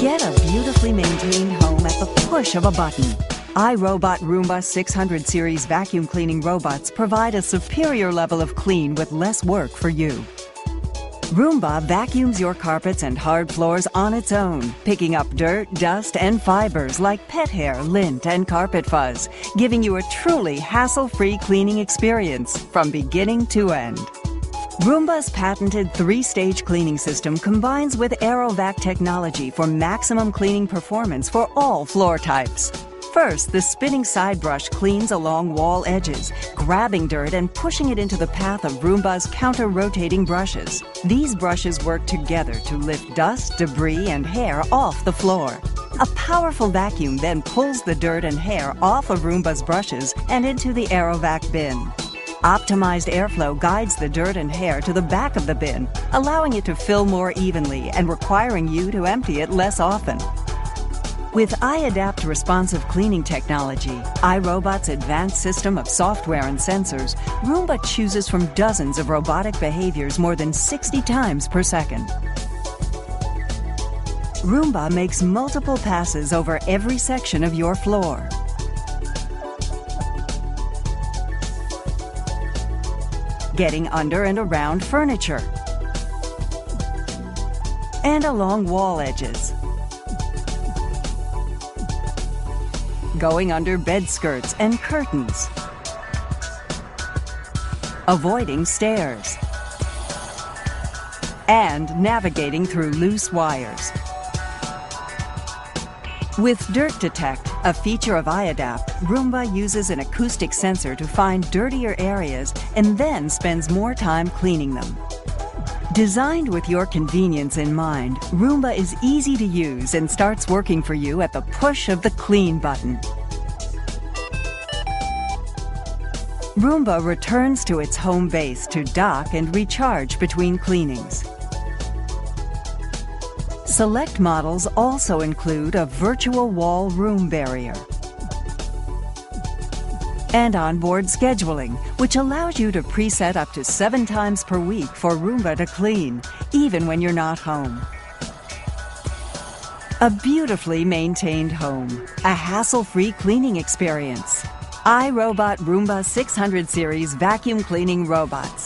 Get a beautifully maintained home at the push of a button. iRobot Roomba 600 series vacuum cleaning robots provide a superior level of clean with less work for you. Roomba vacuums your carpets and hard floors on its own, picking up dirt, dust, and fibers like pet hair, lint, and carpet fuzz, giving you a truly hassle-free cleaning experience from beginning to end. Roomba's patented 3-stage cleaning system combines with AeroVac technology for maximum cleaning performance for all floor types. First, the spinning side brush cleans along wall edges, grabbing dirt and pushing it into the path of Roomba's counter-rotating brushes. These brushes work together to lift dust, debris, and hair off the floor. A powerful vacuum then pulls the dirt and hair off of Roomba's brushes and into the AeroVac bin. Optimized airflow guides the dirt and hair to the back of the bin, allowing it to fill more evenly and requiring you to empty it less often. With iAdapt responsive cleaning technology, iRobot's advanced system of software and sensors, Roomba chooses from dozens of robotic behaviors more than 60 times per second. Roomba makes multiple passes over every section of your floor. Getting under and around furniture, and along wall edges. Going under bed skirts and curtains. Avoiding stairs. And navigating through loose wires. With Dirt Detect, a feature of iAdapt, Roomba uses an acoustic sensor to find dirtier areas and then spends more time cleaning them. Designed with your convenience in mind, Roomba is easy to use and starts working for you at the push of the Clean button. Roomba returns to its home base to dock and recharge between cleanings. Select models also include a virtual wall room barrier and onboard scheduling, which allows you to preset up to 7 times per week for Roomba to clean, even when you're not home. A beautifully maintained home, a hassle-free cleaning experience. iRobot Roomba 600 series vacuum cleaning robots.